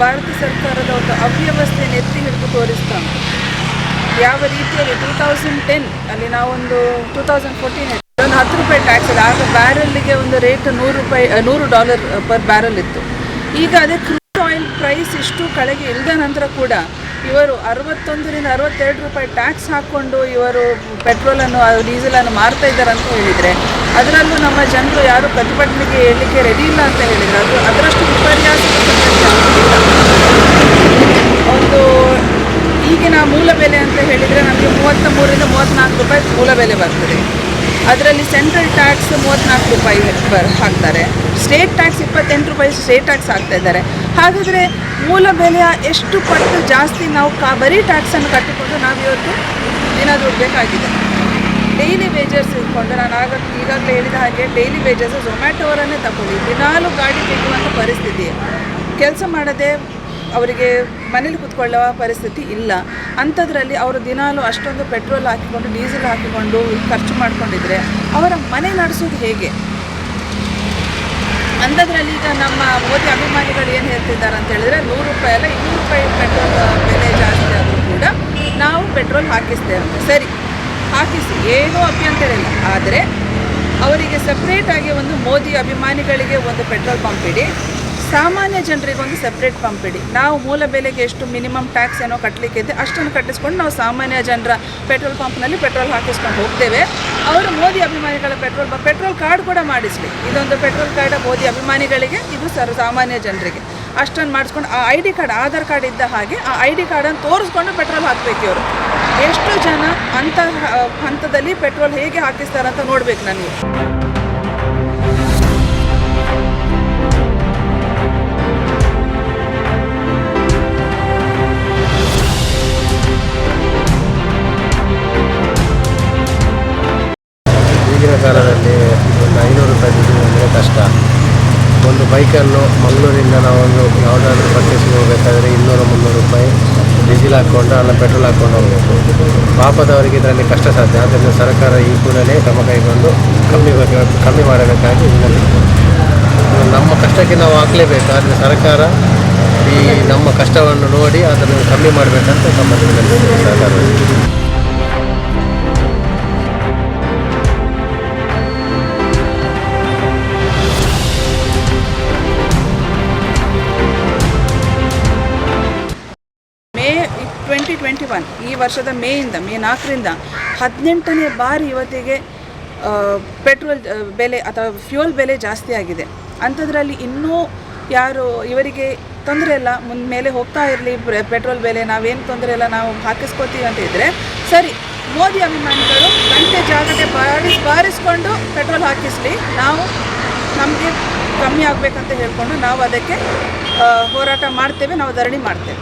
ಭಾರತ ಸರ್ಕಾರದ ಒಂದು ಅವ್ಯವಸ್ಥೆಯನ್ನು ಎತ್ತಿ ಹಿಡಿದು ತೋರಿಸ್ತಾ ಉಂಟು. ಯಾವ ರೀತಿಯಲ್ಲಿ 2010 ಅಲ್ಲಿ ನಾವೊಂದು 2014 ಒಂದು ₹10 ಟ್ಯಾಕ್ಸ್ ಇದೆ. ಆಗ ಬ್ಯಾರಲ್ಗೆ ಒಂದು ರೇಟ್ $100 ಪರ್ ಬ್ಯಾರಲ್ ಇತ್ತು. ಈಗ ಅದೇ ಕ್ರೂಡ್ ಆಯಿಲ್ ಪ್ರೈಸ್ ಇಷ್ಟು ಕೆಳಗೆ ಇಳಿದ ನಂತರ ಕೂಡ ಇವರು ₹61 ರಿಂದ ₹62 ಟ್ಯಾಕ್ಸ್ ಹಾಕ್ಕೊಂಡು ಇವರು ಪೆಟ್ರೋಲನ್ನು ಡೀಸೆಲನ್ನು ಮಾರ್ತಾ ಇದ್ದಾರೆ ಅಂತ ಹೇಳಿದರೆ, ಅದರಲ್ಲೂ ನಮ್ಮ ಜನರು ಯಾರು ಪ್ರತಿಭಟನೆಗೆ ಹೇಳಲಿಕ್ಕೆ ರೆಡಿ ಇಲ್ಲ ಅಂತ ಹೇಳಿದರೆ ಅದರಷ್ಟು ವಿಪರ್ಯಾಸದ ಒಂದು ಈಗಿನ ಮೂಲ ಬೆಲೆ ಅಂತ ಹೇಳಿದರೆ ನಮಗೆ ₹33 ರಿಂದ ₹34 ಮೂಲ ಬೆಲೆ ಬರ್ತದೆ. ಅದರಲ್ಲಿ ಸೆಂಟ್ರಲ್ ಟ್ಯಾಕ್ಸ್ ₹34 ಹಾಕ್ತಾರೆ, ಸ್ಟೇಟ್ ಟ್ಯಾಕ್ಸ್ ₹28 ಸ್ಟೇಟ್ ಟ್ಯಾಕ್ಸ್ ಹಾಕ್ತಾ ಇದ್ದಾರೆ. ಹಾಗಾದರೆ ಮೂಲ ಬೆಲೆಯ ಎಷ್ಟು ಪಟ್ಟು ಜಾಸ್ತಿ ನಾವು ಬರೀ ಟ್ಯಾಕ್ಸನ್ನು ಕಟ್ಟಿಕೊಂಡು ನಾವಿವತ್ತು ದಿನ ದುಡ್ಬೇಕಾಗಿದೆ. ಡೈಲಿ ವೇಜಸ್ ಇಟ್ಕೊಂಡು ನಾನು ಈಗಾಗಲೇ ಹೇಳಿದ ಹಾಗೆ ಡೈಲಿ ವೇಜಸ್ ಝೊಮ್ಯಾಟೋವರನ್ನೇ ತಗೊಳ್ಳಿ, ದಿನಾಲೂ ಗಾಡಿ ತೆಗೆಯುವಂಥ ಪರಿಸ್ಥಿತಿ, ಕೆಲಸ ಮಾಡದೆ ಅವರಿಗೆ ಮನೇಲಿ ಕೂತ್ಕೊಳ್ಳುವ ಪರಿಸ್ಥಿತಿ ಇಲ್ಲ. ಅಂಥದ್ರಲ್ಲಿ ಅವರು ದಿನಾಲೂ ಅಷ್ಟೊಂದು ಪೆಟ್ರೋಲ್ ಹಾಕಿಕೊಂಡು ಡೀಸೆಲ್ ಹಾಕಿಕೊಂಡು ಖರ್ಚು ಮಾಡಿಕೊಂಡಿದ್ರೆ ಅವರ ಮನೆ ನಡೆಸೋದು ಹೇಗೆ? ಅಂಥದ್ರಲ್ಲಿ ಈಗ ನಮ್ಮ ಮೋದಿ ಅಭಿಮಾನಿಗಳು ಏನು ಹೇಳ್ತಿದ್ದಾರೆ ಅಂತ ಹೇಳಿದರೆ, ₹100 ಅಲ್ಲ ₹200 ಪೆಟ್ರೋಲ್ ಬೆಲೆ ಜಾಸ್ತಿ ಆದರೂ ಕೂಡ ನಾವು ಪೆಟ್ರೋಲ್ ಹಾಕಿಸ್ತೇವೆ ಅಂತ. ಸರಿ, ಹಾಕಿಸಿ, ಏನೂ ಅಭ್ಯಂತರ ಇಲ್ಲ. ಆದರೆ ಅವರಿಗೆ ಸಪ್ರೇಟಾಗಿ ಒಂದು ಮೋದಿ ಅಭಿಮಾನಿಗಳಿಗೆ ಒಂದು ಪೆಟ್ರೋಲ್ ಪಂಪ್ ಇಡಿ, ಸಾಮಾನ್ಯ ಜನರಿಗೆ ಒಂದು ಸಪ್ರೇಟ್ ಪಂಪ್ ಇಡಿ. ನಾವು ಮೂಲ ಬೆಲೆಗೆ ಎಷ್ಟು ಮಿನಿಮಮ್ ಟ್ಯಾಕ್ಸ್ ಏನೋ ಕಟ್ಟಲಿಕ್ಕೆ ಇದೆ ಅಷ್ಟನ್ನು ಕಟ್ಟಿಸ್ಕೊಂಡು ನಾವು ಸಾಮಾನ್ಯ ಜನರ ಪೆಟ್ರೋಲ್ ಪಂಪ್ನಲ್ಲಿ ಪೆಟ್ರೋಲ್ ಹಾಕಿಸ್ಕೊಂಡು ಹೋಗ್ತೇವೆ. ಅವರು ಮೋದಿ ಅಭಿಮಾನಿಗಳ ಪೆಟ್ರೋಲ್ ಕಾರ್ಡ್ ಕೂಡ ಮಾಡಿಸಲಿ. ಇದೊಂದು ಪೆಟ್ರೋಲ್ ಕಾರ್ಡ್ ಮೋದಿ ಅಭಿಮಾನಿಗಳಿಗೆ, ಇದು ಸಾಮಾನ್ಯ ಜನರಿಗೆ. ಅಷ್ಟನ್ನು ಮಾಡಿಸ್ಕೊಂಡು ಆ ID ಕಾರ್ಡ್, ಆಧಾರ್ ಕಾರ್ಡ್ ಇದ್ದ ಹಾಗೆ ಆ ID ಕಾರ್ಡನ್ನು ತೋರಿಸ್ಕೊಂಡು ಪೆಟ್ರೋಲ್ ಹಾಕಬೇಕು. ಇವರು ಎಷ್ಟು ಜನ ಅಂಥ ಹಂತದಲ್ಲಿ ಪೆಟ್ರೋಲ್ ಹೇಗೆ ಹಾಕಿಸ್ತಾರಂತ ನೋಡಬೇಕು ನನಗೆ. ಈಗಿನ ಕಾಲದಲ್ಲಿ ಒಂದು ₹500 ದುಡಿಮೆ ಅಂದರೆ ಕಷ್ಟ. ಒಂದು ಬೈಕನ್ನು ಮಂಗಳೂರಿಂದ ನಾವೊಂದು ಯಾವುದಾದ್ರೂ ಪರ್ಚೇಸ್ಗೆ ಹೋಗಬೇಕಾದ್ರೆ ₹200-300 ಡೀಸೆಲ್ ಹಾಕ್ಕೊಂಡು ಅಲ್ಲ ಪೆಟ್ರೋಲ್ ಹಾಕ್ಕೊಂಡು ಹೋಗಬೇಕು. ಪಾಪದವರಿಗೆ ಇದರಲ್ಲಿ ಕಷ್ಟ ಸಾಧ್ಯ. ಆದ್ದರಿಂದ ಸರ್ಕಾರ ಈ ಕೂಡಲೇ ಕ್ರಮ ಕೈಗೊಂಡು ಕಮ್ಮಿ ಮಾಡಬೇಕಾಗಿ ನಮ್ಮ ಕಷ್ಟಕ್ಕೆ ನಾವು ಹಾಕಲೇಬೇಕು. ಆದರೆ ಸರ್ಕಾರ ಈ ನಮ್ಮ ಕಷ್ಟವನ್ನು ನೋಡಿ ಅದನ್ನು ಕಮ್ಮಿ ಮಾಡಬೇಕಂತ ಸಂಬಂಧದಲ್ಲಿ ಸರ್ಕಾರ ಮೇ 2021 ಈ ವರ್ಷದ ಮೇ 4ರಿಂದ 18ನೇ ಬಾರಿ ಇವತ್ತಿಗೆ ಪೆಟ್ರೋಲ್ ಬೆಲೆ ಅಥವಾ ಫ್ಯೂಯಲ್ ಬೆಲೆ ಜಾಸ್ತಿ ಆಗಿದೆ. ಅಂಥದ್ರಲ್ಲಿ ಇನ್ನೂ ಯಾರು ಇವರಿಗೆ ತೊಂದರೆ ಇಲ್ಲ, ಮೇಲೆ ಹೋಗ್ತಾ ಇರಲಿ ಪೆಟ್ರೋಲ್ ಬೆಲೆ, ನಾವೇನು ತೊಂದರೆ ಇಲ್ಲ, ನಾವು ಹಾಕಿಸ್ಕೋತೀವಿ ಅಂತ ಇದ್ದರೆ ಸರಿ, ಮೋದಿ ಅಭಿಮಾನಿಗಳು ಗಂಟೆ ಜಾಗಟೆ ಬಾರಿಸ್ಕೊಂಡು ಪೆಟ್ರೋಲ್ ಹಾಕಿಸಲಿ, ನಾವು ನಮಗೆ ಕಮ್ಮಿ ಆಗಬೇಕಂತ ಹೇಳ್ಕೊಂಡು ನಾವು ಅದಕ್ಕೆ ಹೋರಾಟ ಮಾಡ್ತೇವೆ, ನಾವು ಧರಣಿ ಮಾಡ್ತೇವೆ.